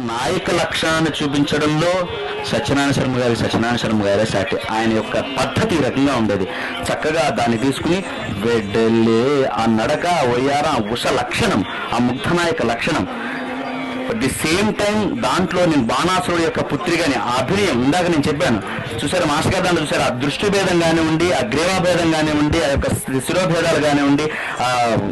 నాయక లక్షణాన్ని చూపించడంలో సత్యనారాయణ శర్మ గారే సాటి. ఆయన యొక్క పద్ధతి ఈ రకంగా ఉండేది. చక్కగా దాన్ని తీసుకుని వెడ్డలే ఆ నడక, వయ్యార, ఆ ఉష లక్షణం, ఆ ముగ్ధనాయక లక్షణం. అట్ ది సేమ్ టైం దాంట్లో నేను బాణాసురుడు యొక్క పుత్రిగాని ఆ అభినయం ఇందాక నేను చెప్పాను చూసారు, మాస్టర్ గారు దాంట్లో చూసారు. ఆ దృష్టి భేదం కానివ్వండి, ఆ గ్రీవాభేదం కానివ్వండి, ఆ యొక్క శిరోభేదాలు కానివ్వండి, ఆ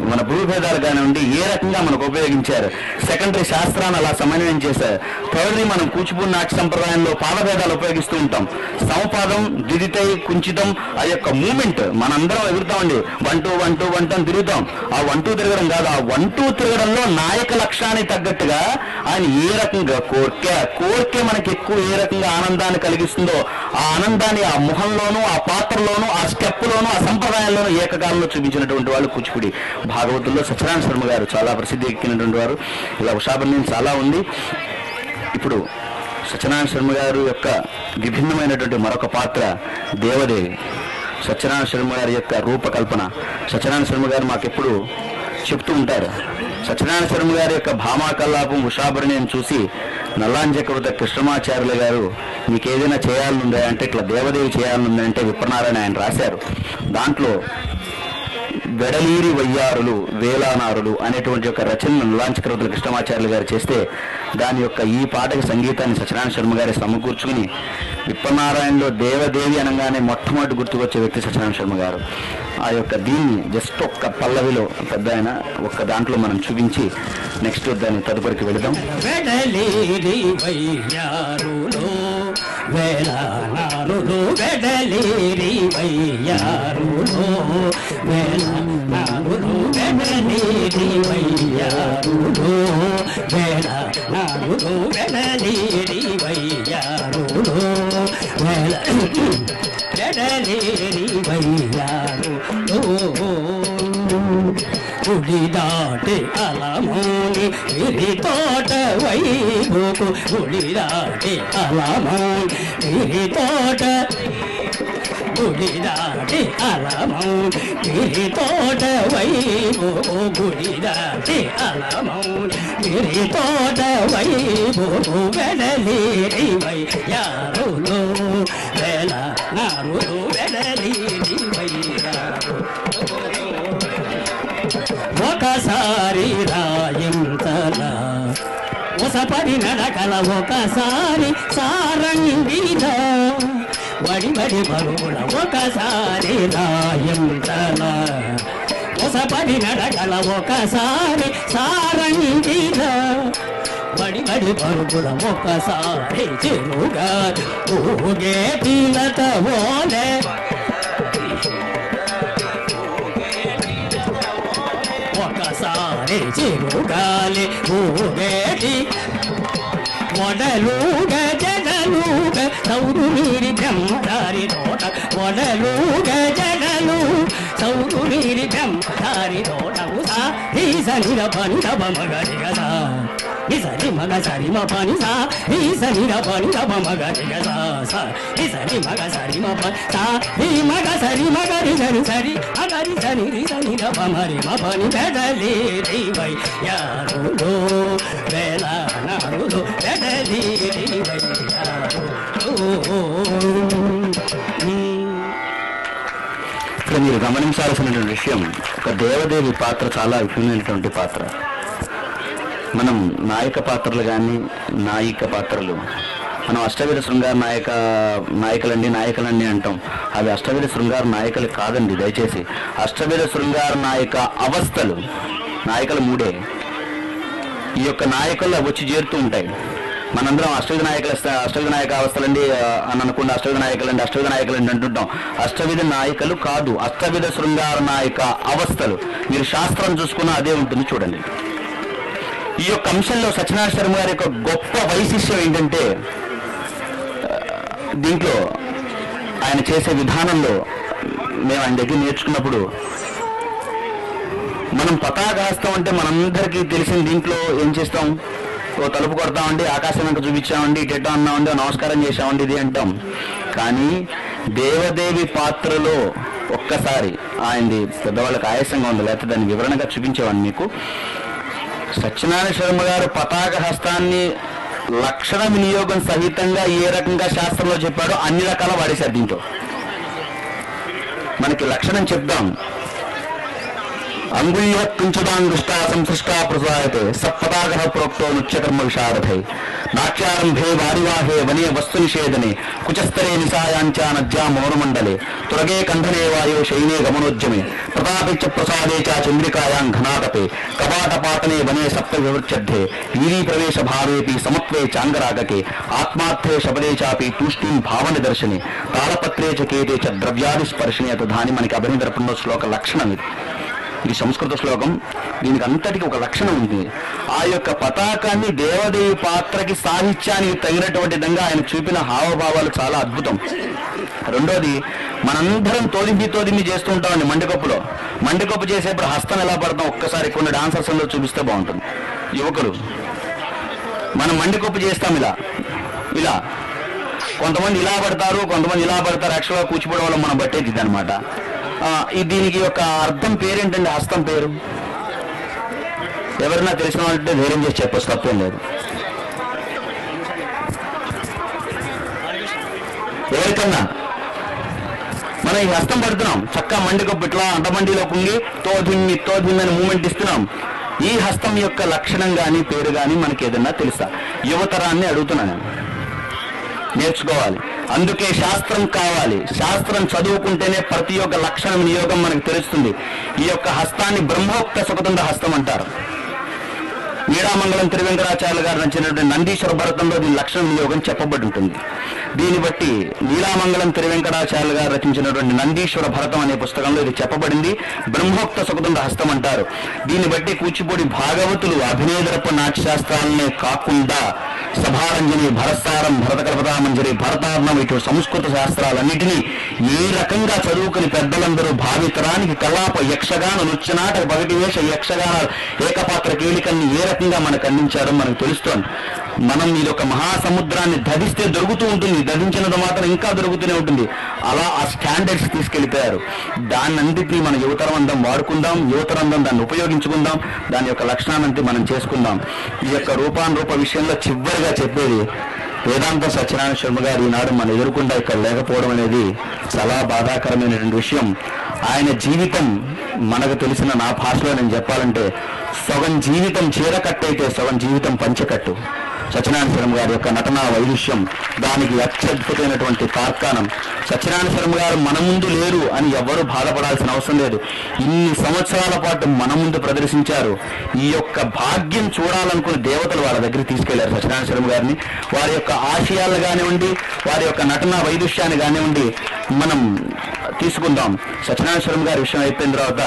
మన భూభేదాలు కానివ్వండి, ఏ రకంగా మనకు ఉపయోగించారు. సెకండరీ శాస్త్రాన్ని అలా సమన్వయం చేశారు. థర్డ్లీ మనం కూచిపూడి నాట్య సంప్రదాయంలో పాదభేదాలు ఉపయోగిస్తూ ఉంటాం. సమపాదం, ద్విదితై, కుంచితం, ఆ యొక్క మూమెంట్ మనందరం ఎదురుతామండి. 1 2 1 2 1 2 తిరుగుతాం. ఆ 1 2 తిరగడం కాదు, ఆ 1 2 తిరగడంలో నాయక లక్ష్యానికి తగ్గట్టుగా ఆయన ఏ రకంగా కోర్కే మనకి ఎక్కువ ఏ రకంగా ఆనందాన్ని కలిగిస్తుందో ఆ ఆనందాన్ని ఆ ముఖంలోనూ, ఆ పాత్రలోనూ, ఆ స్టెప్లోనూ, ఆ సంప్రదాయంలోనూ ఏకకాలంలో చూపించినటువంటి వాళ్ళు కూచిపూడి భాగవతుల్లో సత్యనారాయణ శర్మ గారు చాలా ప్రసిద్ధి ఎక్కినటువంటి వారు. ఇలా ఉషాభరణ్యం చాలా ఉంది. ఇప్పుడు సత్యనారాయణ శర్మ గారు యొక్క విభిన్నమైనటువంటి మరొక పాత్ర దేవదేవి. సత్యనారాయణ శర్మ గారి యొక్క రూపకల్పన సత్యనారాయణ శర్మ గారు మాకెప్పుడు చెప్తూ ఉంటారు. సత్యనారాయణ శర్మ గారి యొక్క భామాకల్లాపం, ఉషాభరణ్యం చూసి నల్లాంజకృత కృష్ణమాచార్యుల గారు మీకు ఏదైనా చేయాలనుందా అంటే ఇట్లా దేవదేవి చేయాలనుందా అంటే విప్రనారాయణ ఆయన రాశారు. దాంట్లో వెడలీరి వయ్యారులు వేలానారులు అనేటువంటి యొక్క రచన నల్లాంజకృతుల కృష్ణమాచార్యులు గారు చేస్తే దాని యొక్క ఈ పాటకి సంగీతాన్ని సత్యనారాయణ శర్మ గారి సమకూర్చుకుని విప్రనారాయణలో దేవదేవి అనగానే మొట్టమొదటి గుర్తుకొచ్చే వ్యక్తి సత్యనారాయణ శర్మ గారు. ఆ యొక్క దీన్ని జస్ట్ ఒక్క పల్లవిలో పెద్ద ఆయన ఒక్క దాంట్లో మనం చూపించి నెక్స్ట్ దాన్ని తదుపరికి వెళదాం. వెడలీరి వయ్యారులు వేలానారులు, వెడలీరి వయ్యారులు వేలానారులు, వెడలీరి వయ్యారులు వేలానారులు, వెడలీరి వయ్యారులు వెడలీరి వయ్యారులు. గుడి దాటి అలమోని విరి తోట వైపుకు, గుడి దాటి అలమోని విరి తోట, గుడి దాటి అలమోని విరి తోట వైపుకు, గుడి దాటి అలమోని విరి తోట వైపుకు, వెడలీరి వయ్యారులు వేలానారులు, వెడలీరి వయ్యారులు. ఒకసారి రాయింతల ఉసపడి నడకల, ఒకసారి సారంగిల వడి వడి బరువుల, ఒకసారి రాయింతల ఉసపడి నడకల, ఒకసారి సారంగిల వడి వడి బరువుల, ఒకసారి చిరుగా ఊగే పిల్లత ఓలే, ఒకసారి చిరుగాలి ఊగేటి వడలుగ జడలుగ సౌరు నీరి బ్రహ్మచారి తోట, వడలుగ జడలు సౌరు నీరి బ్రహ్మచారి తోట. ఉసా ఈసనిర పని రబ మగరి గదా, ఈసరి మగ సరి మ పని సా, ఈసనిర పని రబ మగరి గదా సా, ఈసరి మగ సరి మ పని సా, ఈ మగ సరి మగరి సరి సరి అగరి సని రి సని రబ మరి మ పని. వెడలీరి వయ్యారులు వేలానారులు, వెడలీరి వయ్యారులు. ఇక్కడ మీరు గమనించాల్సినటువంటి విషయం, ఒక దేవదేవి పాత్ర చాలా విభిన్నమైనటువంటి పాత్ర. మనం నాయక పాత్రలు కానీ నాయిక పాత్రలు, మనం అష్టవిధ శృంగార నాయకులండి అంటాం. అవి అష్టవిధ శృంగార నాయకులు కాదండి దయచేసి. అష్టవిధ శృంగార నాయక అవస్థలు, నాయకులు 3. ఈ యొక్క నాయకులు వచ్చి చేరుతూ ఉంటాయి. మనందరం అష్టవిధ నాయక అవస్థలండి అని అనుకుంటే అష్టవిధ నాయకులండి అంటుంటాం. అష్టవిధ నాయకులు కాదు, అష్టవిధ శృంగార నాయక అవస్థలు. మీరు శాస్త్రం చూసుకున్నా అదే ఉంటుంది చూడండి. ఈ యొక్క అంశంలో సత్యనారాయణ శర్మ గారి యొక్క గొప్ప వైశిష్ట్యం ఏంటంటే, దీంట్లో ఆయన చేసే విధానంలో మేము ఆయన దగ్గర నేర్చుకున్నప్పుడు, మనం పతాక హస్తం అంటే మనందరికీ తెలిసిన దీంట్లో ఏం చేస్తాం, ఓ తలుపు కొడతామండి, ఆకాశం వెంక చూపించామండి, ఇటెట్టా అన్నామండి, నమస్కారం చేసామండి, ఇది అంటాం. కానీ దేవదేవి పాత్రలో ఒక్కసారి ఆయనది పెద్దవాళ్ళకి ఆయాసంగా ఉంది, లేకపోతే దాన్ని వివరణగా చూపించేవాడిని మీకు. సత్యనారాయణ శర్మ గారు పతాక హస్తాన్ని లక్షణ వినియోగం సహితంగా ఏ రకంగా శాస్త్రంలో చెప్పాడో అన్ని రకాల వాడేశారు దీంట్లో. మనకి లక్షణం చెప్దాం. అంగుళ్యత్తుంచదాంగుష్టా సంసృష్టా ప్రసాయతే సత్పదాగః ప్రోక్తో నృత్యకర్మ విశారథై నాట్యారంభే వారివాహే వనే వస్తు నిషేధనే కుచస్తరే నిసాయాంచ నద్యా మౌనమండలే తురగే కంఠనే వాయో శైనే గమనోద్యమే ప్రతాపే చ ప్రసాదే చ చంద్రికాయాం ఘనాతపే కపాటపాటనే వనే సప్త వివృచ్ఛద్ధే వీరీ ప్రవేశ భావేపి సమత్వే చాంగరాగకే ఆత్మార్థే శబదే చాపి తూష్ణీం భావన దర్శనే తాళపత్రే చ కేతే చ ద్రవ్యాది స్పర్శనే తదాని మనకి అభినందన శ్లోక లక్షణం ఇది. ఇది సంస్కృత శ్లోకం. దీనికి అంతటికి ఒక లక్షణం ఉంది. ఆ యొక్క పతాకాన్ని దేవదేవి పాత్రకి సాహిత్యానికి తగినటువంటి విధంగా ఆయన చూపిన హావభావాలు చాలా అద్భుతం. రెండోది, మనందరం తోదింపి చేస్తూ ఉంటామండి మండికొప్పులో. మండికొప్పు చేసేప్పుడు హస్తం ఎలా పడతాం ఒక్కసారి కొన్ని డాన్సర్స్ లో చూపిస్తే బాగుంటుంది. యువకులు మనం మండికొప్పు చేస్తాం ఇలా ఇలా, కొంతమంది ఇలా పడతారు, కొంతమంది ఇలా పడతారు. యాక్చువల్గా కూచిపూడి వల్ల మనం బట్టేది అనమాట. దీనికి యొక్క అర్థం పేరేంటండి? హస్తం పేరు ఎవరైనా తెలిసిన వాళ్ళంటే ధైర్యం చేసి చెప్పచ్చు, తప్పేం లేదు. ఎవరికన్నా మనం ఈ హస్తం పడుతున్నాం, చక్కగా మండికొప్పు ఇట్లా అంటమండిలో కుంగి తోధిన్ని మూమెంట్ ఇస్తున్నాం. ఈ హస్తం యొక్క లక్షణం కానీ పేరు కానీ మనకి ఏదన్నా తెలుసా? యువతరాన్ని అడుగుతున్నాను, నేర్చుకోవాలి. అందుకే శాస్త్రం కావాలి. శాస్త్రం చదువుకుంటేనే ప్రతి ఒక్క లక్షణ వినియోగం మనకు తెలుస్తుంది. ఈ యొక్క హస్తాన్ని బ్రహ్మోక్త సుఖతుండ హస్తం అంటారు. నీడామంగళం తిరువెంకటాచార్యులు గారు రచించినటువంటి నందీశ్వర భరతంలో దీని లక్షణ వినియోగం చెప్పబడి ఉంటుంది. దీన్ని బట్టి నీలామంగళం తిరువెంకటాచార్యులు గారు రచించినటువంటి నందీశ్వర భరతం అనే పుస్తకంలో ఇది చెప్పబడింది. బ్రహ్మోక్త సుఖతుండ హస్తం అంటారు. దీన్ని బట్టి కూచిపూడి భాగవతులు అభినయదర్ప నాట్యశాస్త్రాలనే కాకుండా సభారంజని, భరత్సారం, భరతకల్పతామంజరి, భరతార్ణం ఇటు సంస్కృత శాస్త్రాలన్నిటినీ ఏ రకంగా చదువుకుని పెద్దలందరూ భావితరానికి కలాప, యక్షగాన, నృత్యనాటక, పగటివేష, యక్షగానాలు, ఏకపాత్ర కీలికల్ని ఏ రకంగా మనకు అందించారో మనకు తెలుస్తోంది. మనం ఇది ఒక మహాసముద్రాన్ని దధిస్తే దొరుకుతూ ఉంటుంది, దధించినంత మాత్రం ఇంకా దొరుకుతూనే ఉంటుంది. అలా ఆ స్టాండర్డ్స్ తీసుకెళ్లిపోయారు. దాన్నంటినీ మన యువతరం అందం వాడుకుందాం, యువతరందం దాన్ని ఉపయోగించుకుందాం, దాని యొక్క లక్షణాన్ని మనం చేసుకుందాం. ఈ యొక్క రూపానురూప విషయంలో చివరిగా చెప్పేది, వేదాంత సత్యనారాయణ శర్మ గారు ఈనాడు మన ఎదురుకుండా ఇక్కడ లేకపోవడం అనేది చాలా బాధాకరమైనటువంటి విషయం. ఆయన జీవితం మనకు తెలిసిన నా భాషలో నేను చెప్పాలంటే, సగం జీవితం చీరకట్టయితే సగం జీవితం పంచకట్టు. సత్యనారాయణ శర్మ గారి యొక్క నటనా వైదుష్యం, దానికి అత్యద్భుతమైనటువంటి తార్కాణం. సత్యనారాయణ శర్మ గారు మన ముందు లేరు అని ఎవ్వరూ బాధపడాల్సిన అవసరం లేదు. ఇన్ని సంవత్సరాల పాటు మన ముందు ప్రదర్శించారు. ఈ యొక్క భాగ్యం చూడాలనుకుని దేవతలు వాళ్ళ దగ్గరికి తీసుకెళ్లారు సత్యనారాయణ శర్మ గారిని. వారి యొక్క ఆశయాలు కానివ్వండి, వారి యొక్క నటనా వైదుష్యాన్ని కానివ్వండి మనం తీసుకుందాం. సత్యనారాయణ శర్మ గారి విషయం అయిపోయిన తర్వాత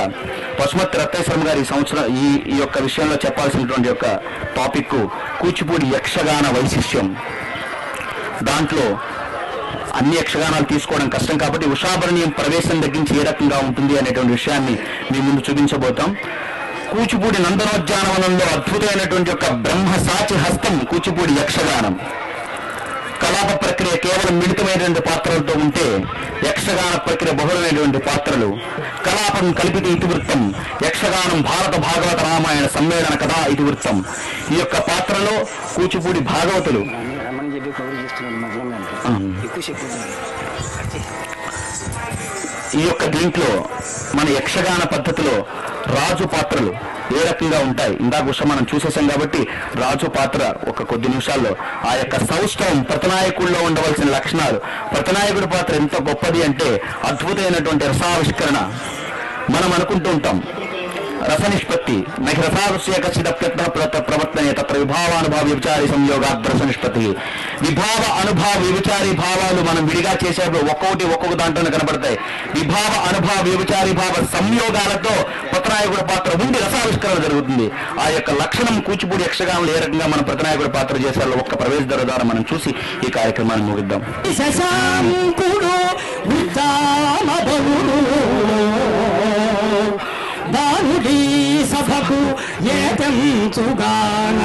పశుమతి రత్తయ్య శర్మ గారు ఈ సంవత్సరం ఈ యొక్క విషయంలో చెప్పాల్సినటువంటి యొక్క టాపిక్ కూచిపూడి యక్షగాన వైశిష్యం. దాంట్లో అన్ని యక్షగానాలు తీసుకోవడం కష్టం కాబట్టి ఉషాభరణీయం ప్రవేశం తగ్గించి ఏ రకంగా ఉంటుంది అనేటువంటి విషయాన్ని మీ ముందు చూపించబోతాం. కూచిపూడి నందనోద్యానవనంలో అద్భుతమైనటువంటి యొక్క బ్రహ్మసాచి హస్తం కూచిపూడి యక్షగానం. కలాప ప్రక్రియ కేవలం మిళితమైనటువంటి పాత్రలతో ఉంటే, యక్షగాన ప్రక్రియ బహుళమైనటువంటి పాత్రలు. కలాపం కలిపితే ఇతివృత్తం, యక్షగానం భారత భాగవత రామాయణ సమ్మేళన కథా ఇతివృత్తం. ఈ యొక్క పాత్రలో కూచిపూడి భాగవతులు ఈ యొక్క దీంట్లో మన యక్షగాన పద్ధతిలో రాజు పాత్రలు ఏ రకంగా ఉంటాయి ఇందాక విషయం మనం చూసేసాం కాబట్టి రాజు పాత్ర ఒక కొద్ది నిమిషాల్లో ఆ యొక్క సౌష్ఠవం ప్రతినాయకుల్లో ఉండవలసిన లక్షణాలు. ప్రతినాయకుడి పాత్ర ఎంత గొప్పది అంటే అద్భుతమైనటువంటి రసావిష్కరణ. మనం అనుకుంటూ ఉంటాం రస నిష్పత్తి నహి రసాదస్య కచ్చిదప్యత్న ప్రవర్తనే తత్ర విభావానుభావ విచారి సంయోగాద్ రస నిష్పత్తి. విభావ అనుభావ విచారి భావాలు మనం విడిగా చేసేప్పుడు ఒక్కొక్క దాంట్లోనే కనబడతాయి. విభావ అనుభావ విచారి భావ సంయోగాలతో ప్రతినాయకుడి పాత్ర ఉండి రసావిష్కరణ జరుగుతుంది. ఆ యొక్క లక్షణం కూచిపూడి యక్షగానంలో ఏ రకంగా మన ప్రతినాయకుడి పాత్ర చేశారో ఒక్క ప్రవేశ ద్వారా మనం చూసి ఈ కార్యక్రమాన్ని ముగిద్దాం. బాలుడి సభకు ఏతంచుగాన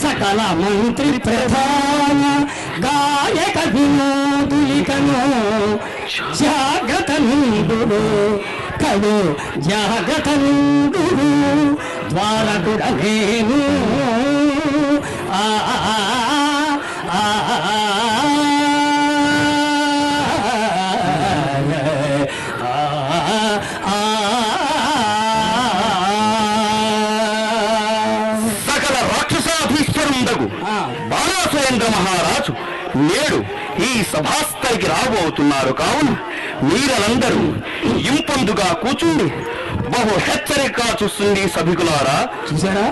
సకల మంత్రి ప్రధాన గాయక వినోదులికను జాగ్రత్త నుండు కడు జాగ్రత్త నుండు ద్వారకుడ నేను ఆ సకల రాక్షసాధీశ్వరుండగు బాలాసురేంద్ర మహారాజు నేడు ఈ సభాస్థలికి రాబోతున్నారు కావున మీరందరూ ఇంపొందుగా కూర్చుండి బహు హెచ్చరికగా చూస్తుంది సభికులారా. చూసారా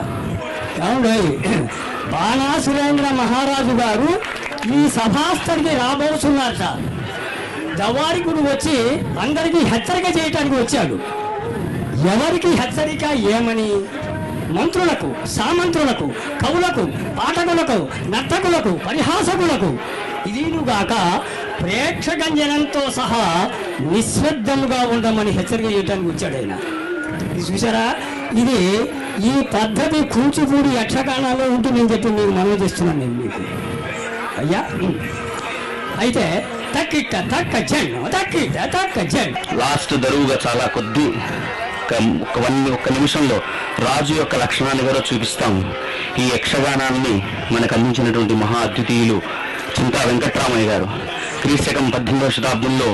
బాణాసురేంద్ర మహారాజు గారు ఈ సభాస్థలికి రాబోతున్నారట. జవారికుడు వచ్చి అందరికీ హెచ్చరిక చేయటానికి వచ్చాడు. ఎవరికి హెచ్చరిక ఏమని? మంత్రులకు, సామంత్రులకు, కవులకు, పాఠకులకు, నర్తకులకు, పరిహాసకులకు, ఇదిగాక ప్రేక్షకంజనంతో సహా నిశ్శబ్దముగా ఉండమని హెచ్చరిక చేయడానికి వచ్చాడు ఆయన. ఇది చూసారా, ఇది ఈ పద్ధతి కూచిపూడి యక్షగానాల్లో ఉంటుందని చెప్పి మీకు మనవి చేస్తున్నాను నేను మీకు అయ్యా. అయితే తక్కిట్ట తక్క జన్ తక్కిట్ట తక్క జన్ లాస్ట్ దరువుగా చాలా కొద్ది ఒక్క నిమిషంలో రాజు యొక్క లక్షణాన్ని కూడా చూపిస్తాం. ఈ యక్షగానాన్ని మనకు అందించినటువంటి మహా అద్వితీయులు చింతా వెంకట్రామయ్య గారు క్రీశకం 18వ శతాబ్దంలో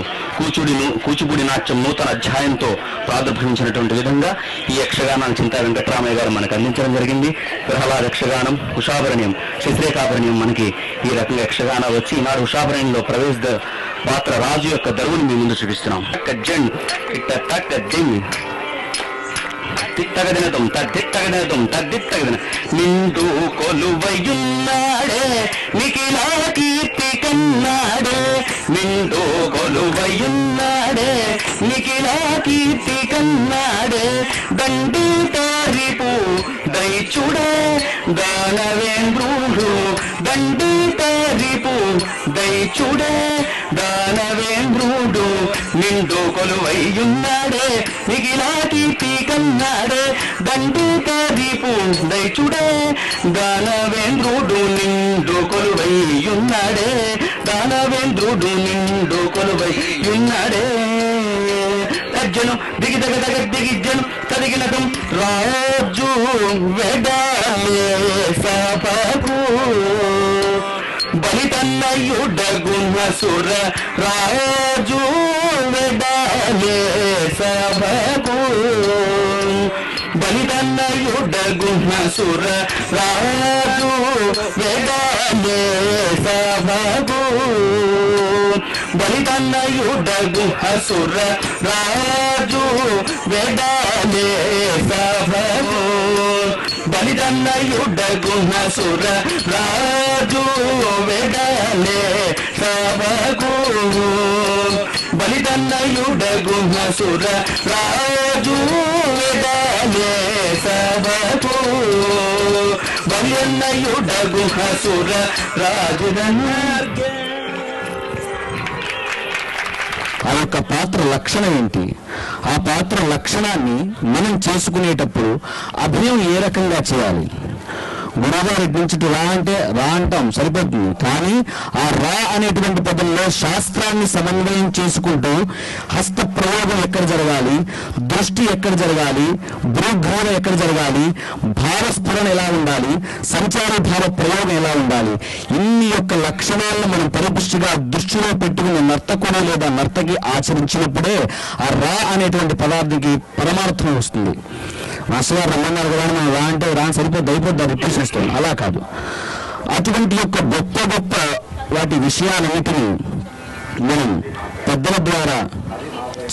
కూచిపూడి నాట్యం నూతన అధ్యాయంతో ప్రాదుర్భవించినటువంటి విధంగా ఈ యక్షగానాన్ని చింతా వెంకట్రామయ్య గారు మనకు అందించడం జరిగింది. ప్రహ్లాద యక్షగానం, ఉషాభరణ్యం, శశిరేఖాభరణ్యం మనకి ఈ రకంగా యక్షగానాలు వచ్చి ఈనాడు ఉషాభరణ్యంలో ప్రవేశ పాత్ర రాజు యొక్క దరువుని మీ ముందు చూపిస్తున్నాం. తిట్టగదినతం తద్దిట్టగదినతం తద్దిట్టగదిన నిండు కొలువయున్నాడే నిఖిలా కీర్తి కన్నాడే నిండు కొలువయున్నాడే నిఖిలా కీర్తి కన్నాడే దండి తారిపు దైచుడే దానవేంద్రుడు దండి తారిపు దైచుడే దానవేంద్రుడు నిండు కొలువయున్నాడే నిఖిలా కీర్తి కన్నాడే దండి తారిపు దైచుడే దానవేంద్రుడు నిండు కొలువయున్నాడే దానవేంద్రుడు నిండు కొలువయున్నాడే. తజ్జను దిగిజను తదిగినతం రాజు వెడాలే సభకు బలితన్నయుడగుణ సుర రాజు వెడాలే సభకు బలితన్నయుడగుణ సుర రాజు వెడాలే సభకు బలితన్నయుడగు హసుర రాజు వెడాలే సభకు బలితన్నయుడగు హసుర రాజు వెడాలే సభకు బలితన్నయుడగు హసుర రాజు వెడాలే సభకు బలితన్నయుడగు హసుర రాజు. ఆ యొక్క పాత్ర లక్షణం ఏంటి? ఆ పాత్ర లక్షణాన్ని మనం చేసుకునేటప్పుడు అభినయం ఏ రకంగా చేయాలి? గురుగారి నుంచి రా అంటే రా అంటాం సరిపోతుంది, కానీ ఆ రా అనేటువంటి పదంలో శాస్త్రాన్ని సమన్వయం చేసుకుంటూ హస్త ప్రయోగం ఎక్కడ జరగాలి, దృష్టి ఎక్కడ జరగాలి, భూభావం ఎక్కడ జరగాలి, భావస్ఫురణ ఎలా ఉండాలి, సంచార భావ ప్రయోగం ఎలా ఉండాలి, ఇన్ని యొక్క లక్షణాలను మనం పరిపుష్టిగా దృష్టిలో పెట్టుకుని నర్తకుడు లేదా నర్తకి ఆచరించినప్పుడే ఆ రా అనేటువంటి పదార్థానికి పరమార్థం వస్తుంది. మాస్టర్ గారు రమ్మన్నారు కదా మనం రా అంటే రా సరిపోద్ది అయిపోద్ది రిప్రజెంట్ అలా కాదు. అటువంటి యొక్క గొప్ప గొప్ప వాటి విషయాలన్నిటినీ మనం పెద్దల ద్వారా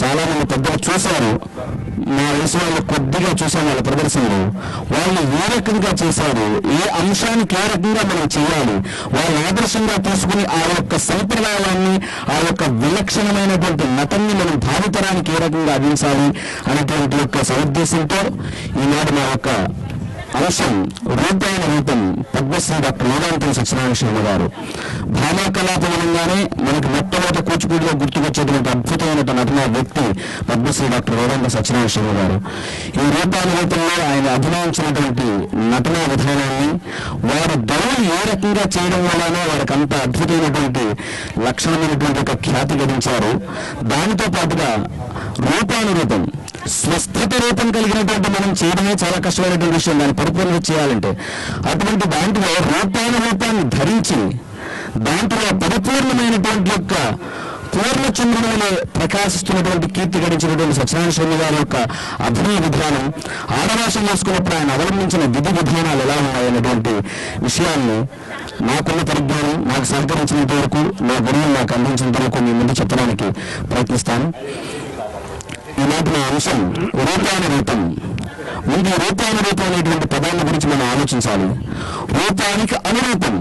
చాలా మంది పెద్దలు చూశారు. మా వయసు వాళ్ళు కొద్దిగా చూసాం వాళ్ళ ప్రదర్శనలు. వాళ్ళు ఏ రకంగా చేశారు, ఏ అంశానికి ఏ రకంగా మనం చేయాలి, వాళ్ళు ఆదర్శంగా తీసుకుని ఆ యొక్క సంప్రదాయాన్ని ఆ యొక్క విలక్షణమైనటువంటి నటన్ని మనం భావితరానికి ఏ రకంగా అందించాలి అనేటువంటి యొక్క సదుద్దేశంతో ఈనాడు మా యొక్క అంశం రూపాయన రూపం పద్మశ్రీ డాక్టర్ వేదాంతం సత్యనారాయణ శర్మ గారు. భామా కలాపం అనగానే మనకు మొట్టమొదటి కూచిపూడిలో గుర్తుకొచ్చేటువంటి అద్భుతమైన నటనా వ్యక్తి పద్మశ్రీ డాక్టర్ వేదాంతం సత్యనారాయణ శర్మ గారు. ఈ రూపాయన రూపంలో ఆయన అభినయించినటువంటి నటనా విధానాన్ని వారి దౌర్ని ఏ రకంగా చేయడం వల్లనే వారికి అంత అద్భుతమైనటువంటి లక్షణమైనటువంటి ఒక ఖ్యాతి గడించారు. దానితో పాటుగా రూపానురూపం స్వస్థత రూపం కలిగినటువంటి మనం చేయడమే చాలా కష్టమైనటువంటి విషయం, దాన్ని పరిపూర్ణంగా చేయాలంటే. అటువంటి దాంట్లో రూపాన్ని ధరించి దాంట్లో పరిపూర్ణమైనటువంటి యొక్క పూర్ణచంద్రుని ప్రకాశిస్తున్నటువంటి కీర్తి గడించినటువంటి సత్యనారాయణ స్వామి గారి యొక్క అభినయ విధానం, ఆడవేషం వేసుకున్నప్పుడు ఆయన అవలంబించిన విధి విధానాలు ఎలా ఉన్నాయనేటువంటి విషయాన్ని నాకున్న పరిజ్ఞానం, నాకు సహకరించినంత వరకు, నా గురువు నాకు అందించినంత వరకు మీ ముందు చెప్పడానికి ప్రయత్నిస్తాను. ఈనాటి నా అంశం రూపానురూపం. ముందు రూపానురూపం అనేటువంటి పదాన్ని గురించి మనం ఆలోచించాలి. రూపానికి అనురూపం.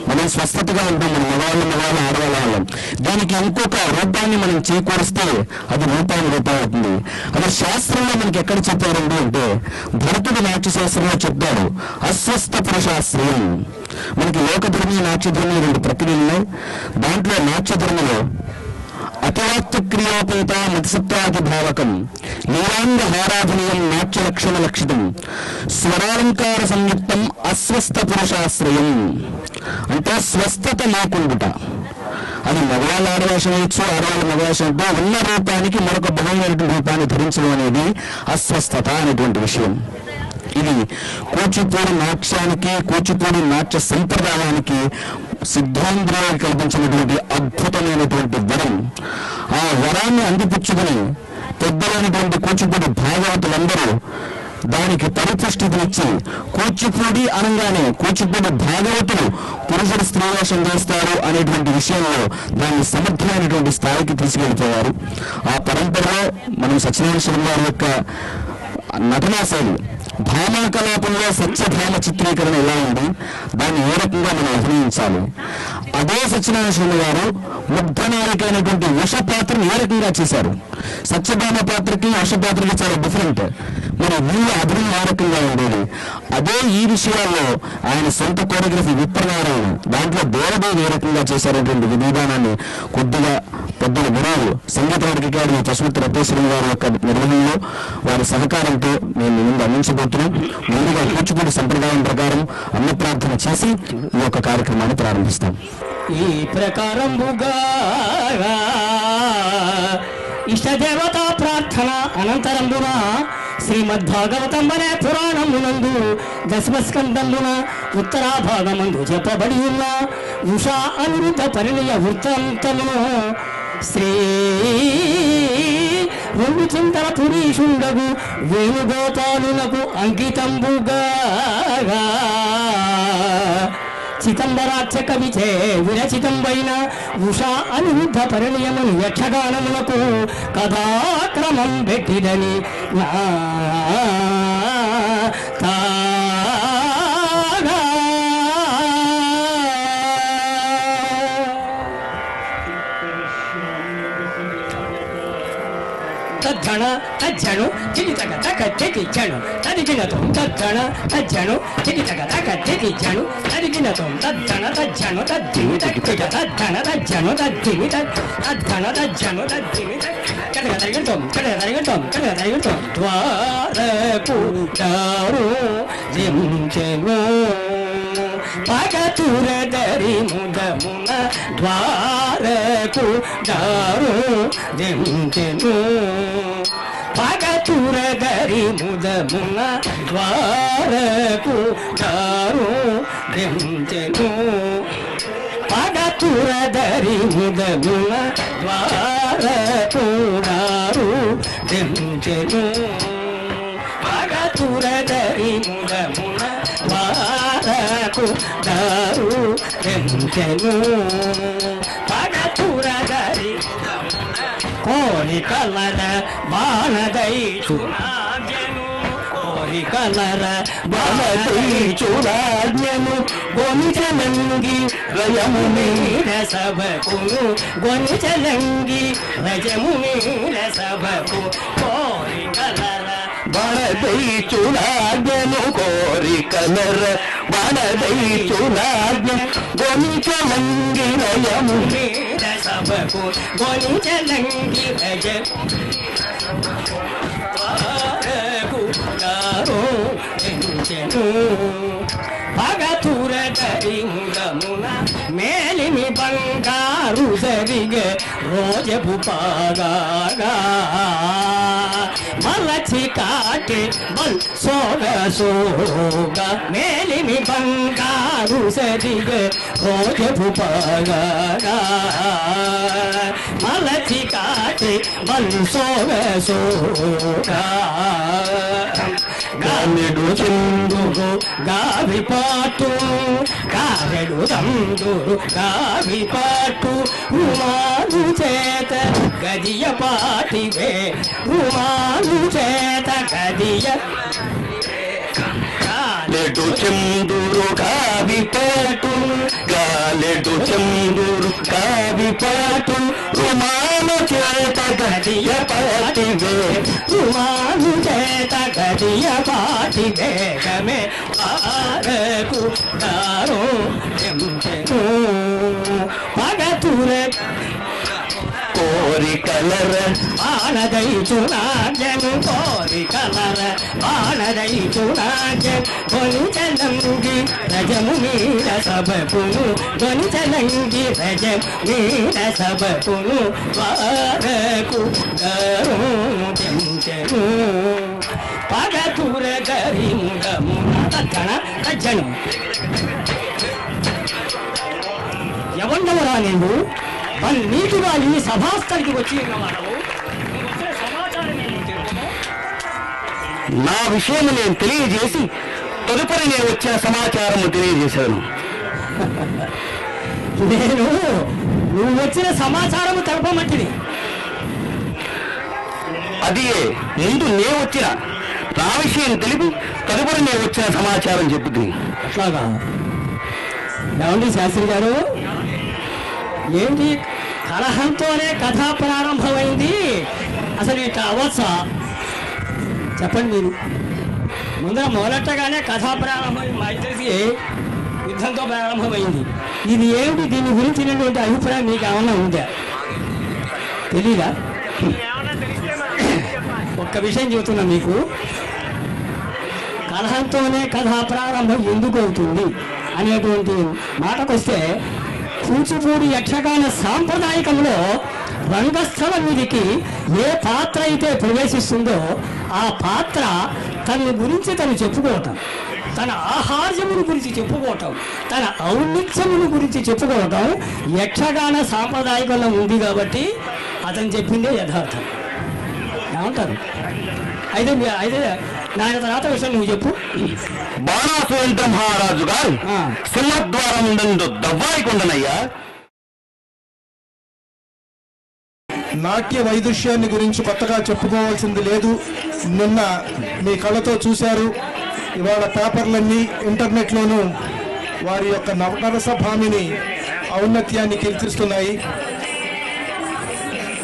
మనం స్వస్థతగా ఉంటాం, మనం మగవాళ్ళు ఆడవాళ్ళ వాళ్ళం. దీనికి ఇంకొక రూపాన్ని మనం చేకూరిస్తే అది రూపానురూపం అవుతుంది. అదే శాస్త్రంలో మనకి ఎక్కడ చెప్పారండి అంటే, భరతుడు నాట్యశాస్త్రంలో చెప్పారు అస్వస్థ పురుషాశ్రయం. మనకి లోకధర్మి, నాట్యధర్మి రెండు ప్రక్రియలు ఉన్నాయి. దాంట్లో నాట్యధర్మలో అతివాక్య క్రియోపేత మతిసత్వాది భావకం లీలాంగ హారాధనీయం నాట్య లక్షణ లక్షితం స్వరాలంకార సంయుక్తం అస్వస్థ పురుషాశ్రయం. అంటే స్వస్థత లేకుండుట. అది మగవాళ్ళ ఆడవేషం వేయచ్చు, ఆడవాళ్ళ మగవేషంతో ఉన్న రూపానికి మరొక బలమైనటువంటి రూపాన్ని ధరించడం అనేది అస్వస్థత అనేటువంటి విషయం. ఇది కూచిపూడి నాట్యానికి, కూచిపూడి నాట్య సంప్రదాయానికి సిద్ధాంధ్రాలు కల్పించినటువంటి అద్భుతమైనటువంటి వరం. ఆ వరాన్ని అందిపుచ్చుకుని పెద్దలైనటువంటి కూచిపూడి భాగవతులందరూ దానికి పరిపుష్టినిచ్చి, కూచిపూడి అనగానే కూచిపూడి భాగవతులు పురుషుడు స్త్రీ వేషం చేస్తారు అనేటువంటి విషయంలో దాన్ని సమర్థమైనటువంటి స్థాయికి తీసుకెళ్లిపోయారు. ఆ పరంపరలో మనం సత్యనారాయణ స్వామి గారి యొక్క నటనా శైలి, భామాకలాపంలో సత్యభామ చిత్రీకరణ ఎలా ఉంది, దాన్ని ఏ రకంగా మనం అభినయించాలి. అదే సత్యనారాయణ స్వామి గారు ముగ్ధనారికైనటువంటి ఉష పాత్రను ఏ రకంగా చేశారు. సత్యభామ పాత్రకి ఉష పాత్రకి చాలా డిఫరెంట్. మరి వీళ్ళ అభినయం ఏ రకంగా ఉండేది. అదే ఈ విషయాల్లో ఆయన సొంత కోరియోగ్రఫీ విప్రనారాయణ, దాంట్లో దేవదేవి ఏ రకంగా చేశారనేటువంటి విధానాన్ని కొద్దిగా పెద్దల గురువు సంగీత నాటక అకాడమీ పశుమతి రత్నేశ్వరం గారి యొక్క నిర్వహణలో, వారి సహకారంతో మేము ముందు అందించబోతున్నాం. ముందుగా కూచిపూడి సంప్రదాయం ప్రకారం అన్న ప్రార్థన చేసి ఈ యొక్క కార్యక్రమాన్ని ప్రారంభిస్తాం. ఈ ప్రకారముగా ఇష్టదేవత ప్రార్థన అనంతరంబున శ్రీమద్భాగవతం అనే పురాణమునందు దశమస్కందమున ఉత్తరాభాగమందు చెప్పబడి ఉన్న ఉషా అనిరుద్ధ పరిణయ వృత్తాంతమును శ్రీ రెండు చింతల పురీషుండగు వేణుగోపాలునకు అంకితంబుగా చిదంబరాక్ష కవిచే విరచితంబైన ఉషా అనిరుద్ధ పరిణయమును యక్షగానమునకు కథాక్రమం పెట్టిదని తద్ధణ తజ్జను చికితక తక చెకిచ్చను తదిగినతం తద్ధణ తజ్జను చికితక తక చెకిచ్చను తదిగినతం తద్ధణ తజ్జను తద్దిమి తక్కిట తద్ధణ తజ్జను తద్దిమి తద్ధణ తజ్జను తద్దిమి కడగ తరిగటం ద్వారకు చారు జించెను పగతురదరి ముదమున ద్వారకు దారు దించెను పగతురదరి ముదమున ద్వారకు దారు దించెను పగతురదరి ముదమున ద్వారకు దారు దించెను పగతురదరి ముదమున ద్వారకు దారు దించెను పగతురదరి కోరికలర బాణదై చూడాజ్ఞను కోరికలర బాణదై చూడాజ్ఞను గొంచెలంగి రయము మీర సభకును గొంచెలంగి రజము మీర సభకు కోరికలర బాణదై చూడాజ్ఞను కోరికలర బాణదై చూడాజ్ఞ గొంచెలంగి రయము మీర సభకు గొంచెలంగి రజ భగతుర దరింగమున మేలిమి బంగార కారు సరిగే రోజపు పాగా మలచి కాటి బల్ సోగ సోగ మేలిమి బంగారు సరిగే రోజపు పాగా మలచి కాటి బల్ సోగ సోగ గాలిడు చందురు గావి పాటు గారెడు తందురు గావి పాటు ఉమాను చేత గదియ పాటివే ఉమాను చేత గదియ గాలెడు చందురు కావి పాటు గాలెడు చందురు కావి పాటు రుమాను చేత గదియ పాటివే ఉమాను చేత గదియ పాటివే గమే ఆరకు దారో పగతుర కోరికలర బాణదైచునాజను కోరికలర బాణదైచునాజన్ గొనిచలంగి రజము మీద సబపును గొనిచలంగి రజం మీద సబపును వారకు గరుచెను పగతుర గరిముగము తచ్చణ తజ్జను ఎవన్నవరా నీవు నీటిగా ఈ సభాస్థలికి వచ్చి ఉన్నవాడవు సమాచారం నా విషయం నేను తెలియజేసి తదుపరి నేను వచ్చిన సమాచారం తెలియజేశాను. నేను నువ్వు వచ్చిన సమాచారం తెలపమంటిది. అది ముందు నేను వచ్చిన నా విషయం తెలిపి తదుపరి నేను వచ్చిన సమాచారం చెబుతుంది. అట్లాగా ఏమండి శాస్త్రి గారు, ఏంటి కలహంతోనే కథ ప్రారంభమైంది? అసలు ఇట్లా అవ్వచ్చా చెప్పండి మీరు. ముందర మొదలెట్టగానే కథ ప్రారంభమైంది, మా ఇద్దరికి యుద్ధంతో ప్రారంభమైంది. ఇది ఏమిటి? దీని గురించినటువంటి అభిప్రాయం మీకు ఏమన్నా ఉందా? తెలీదా? ఒక్క విషయం చెబుతున్నా మీకు. కలహంతోనే కథ ప్రారంభం ఎందుకు అవుతుంది అనేటువంటి మాటకొస్తే, కూచిపూడి యక్షగాన సాంప్రదాయకంలో రంగస్థలం మీదికి ఏ పాత్ర అయితే ప్రవేశిస్తుందో ఆ పాత్ర తన గురించి తను చెప్పుకోవటం, తన ఆహార్యమును గురించి చెప్పుకోవటం, తన ఔన్నిత్యమును గురించి చెప్పుకోవటం యక్షగాన సాంప్రదాయకంలో ఉంది. కాబట్టి అతను చెప్పిందే యథార్థం. ఏమంటారు? అయితే నాయన తర్వాత విషయం నువ్వు చెప్పు. బాణాసుర మహారాజు గారు సింహద్వారం నందు దవ్వాయికొండనయ్యా. నాట్య వైదుష్యాన్ని గురించి కొత్తగా చెప్పుకోవాల్సింది లేదు. నిన్న మీ కళ్ళతో చూశారు. ఇవాళ పేపర్లన్నీ ఇంటర్నెట్లోనూ వారి యొక్క నవనరసభామిని ఔన్నత్యాన్ని కీర్తిస్తున్నాయి.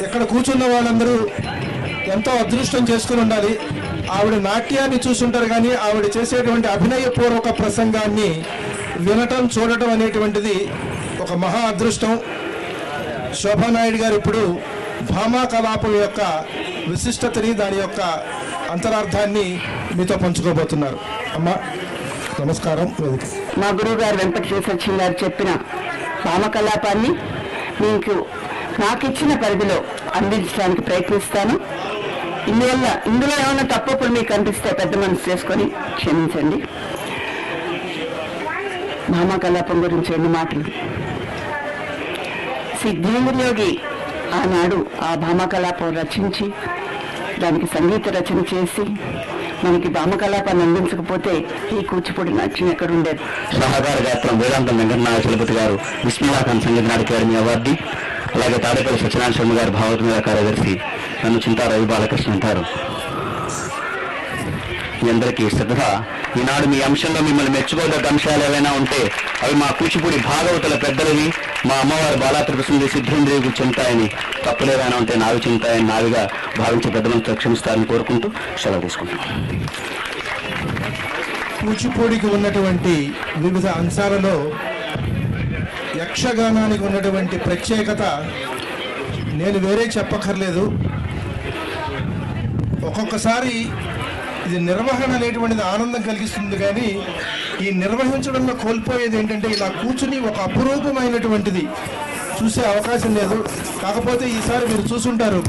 ఇక్కడ కూర్చున్న వాళ్ళందరూ ఎంతో అదృష్టం చేసుకుని ఉండాలి. ఆవిడ నాట్యాన్ని చూసుంటారు, కానీ ఆవిడ చేసేటువంటి అభినయపూర్వక ప్రసంగాన్ని వినటం చూడటం అనేటువంటిది ఒక మహా అదృష్టం. శోభానాయుడు గారు ఇప్పుడు భామా కలాపం యొక్క విశిష్టతని, దాని యొక్క అంతరార్థాన్ని మీతో పంచుకోబోతున్నారు. అమ్మా నమస్కారం. మా గురువు గారు వెంకటేశ్వర గారు చెప్పిన భామకలాపాన్ని నాకు ఇచ్చిన పరిధిలో అందించడానికి ప్రయత్నిస్తాను. ఇందులో ఏమైనా తప్పులు మీకు అనిపిస్తే పెద్ద మనసు చేసుకొని క్షమించండి. భామకలాపం గురించి ఎన్ని మాటలు. సిద్ధేంద్ర యోగి ఆనాడు ఆ భామకలాపం రచించి దానికి సంగీత రచన చేసి మనకి భామకలాపాన్ని అందించకపోతే ఈ కూచిపూడి నాట్యం ఎక్కడుండేది. సహకార గాత్రం వేదాంతం వెంకటనాథ చలపతి గారు, విస్మిలాఖాన్ సంగీత నాటక అకాడమీ అవార్డు, అలాగే తాడేపల్లి సత్యనారాయణ శర్మ గారు భావోద్వేగ కార్యదర్శి, నన్ను చింతా రవి బాలకృష్ణ అంటారు. మీ అందరికీ శ్రద్ధ. ఈనాడు మీ అంశంలో మిమ్మల్ని మెచ్చుకోదగ్గ అంశాలు ఏవైనా ఉంటే అవి మా కూచిపూడి భాగవతుల పెద్దలవి, మా అమ్మవారి బాలాత్రిపుసుంది సిద్ధేంద్రియకు చెందుతాయని, తప్పులేదైనా ఉంటే నావి చెందుతాయని నావిగా భావించే పెద్దలంతా క్షమిస్తారని కోరుకుంటూ సెలవు తీసుకుంటున్నాను. కూచిపూడికి ఉన్నటువంటి వివిధ అంశాలలో యక్షగానానికి ఉన్నటువంటి ప్రత్యేకత నేను వేరే చెప్పక్కర్లేదు. ఒక్కొక్కసారి ఇది నిర్వహణ అనేటువంటిది ఆనందం కలిగిస్తుంది, కానీ ఈ నిర్వహించడంలో కోల్పోయేది ఏంటంటే ఇలా కూర్చుని ఒక అపురూపమైనటువంటిది చూసే అవకాశం లేదు. కాకపోతే ఈసారి మీరు చూసుంటారు,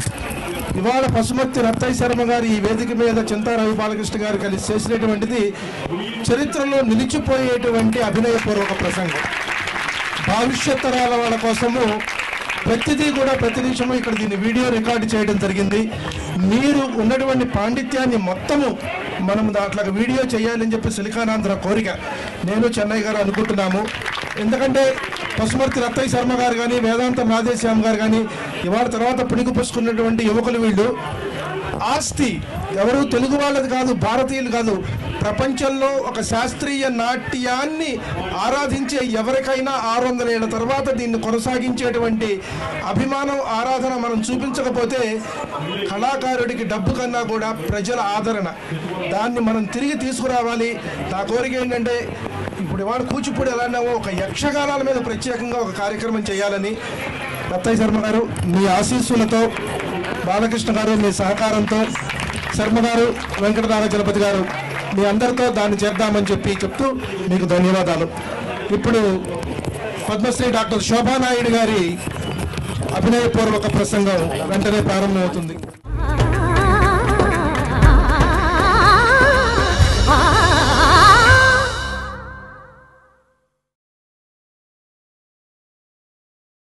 ఇవాళ పశుమర్తి రత్తయ్య శర్మ గారు ఈ వేదిక మీద చింతా రవి బాలకృష్ణ గారు కలిసి చేసినటువంటిది చరిత్రలో నిలిచిపోయేటువంటి అభినయపూర్వక ప్రసంగం. భవిష్యత్ తరాల వాళ్ళ కోసము ప్రతిదీ కూడా ప్రతి నిమిషము ఇక్కడ దీన్ని వీడియో రికార్డు చేయడం జరిగింది. మీరు ఉన్నటువంటి పాండిత్యాన్ని మొత్తము మనం దాంట్లో వీడియో చేయాలని చెప్పి సిలికానాంధ్ర కోరిక నేను చెన్నై గారు అనుకుంటున్నాము. ఎందుకంటే పశుమర్తి రత్తయ్య శర్మ గారు కానీ వేదాంతం రాధేశ్యామ్ గారు కానీ ఇవాళ తర్వాత పుణికి పుచ్చుకున్నటువంటి యువకులు వీళ్ళు ఆస్తి ఎవరు తెలుగు వాళ్ళది కాదు, భారతీయులు కాదు, ప్రపంచంలో ఒక శాస్త్రీయ నాట్యాన్ని ఆరాధించే ఎవరికైనా 600 ఏళ్ల తర్వాత దీన్ని కొనసాగించేటువంటి అభిమానం, ఆరాధన మనం చూపించకపోతే కళాకారుడికి డబ్బు కన్నా కూడా ప్రజల ఆదరణ, దాన్ని మనం తిరిగి తీసుకురావాలి. నా కోరిక ఏంటంటే ఇప్పుడు ఇవాళ కూచిపూడి ఎలాన్నావో ఒక యక్షగానాల మీద ప్రత్యేకంగా ఒక కార్యక్రమం చేయాలని. రత్తయ్య శర్మ గారు మీ ఆశీస్సులతో, బాలకృష్ణ గారు మీ సహకారంతో, శర్మ గారు, వెంకటనాగ చలపతి గారు మీ అందరితో దాన్ని చేద్దామని చెప్తూ మీకు ధన్యవాదాలు. ఇప్పుడు పద్మశ్రీ డాక్టర్ శోభానాయుడు గారి అభినయపూర్వక ప్రసంగం వెంటనే ప్రారంభమవుతుంది.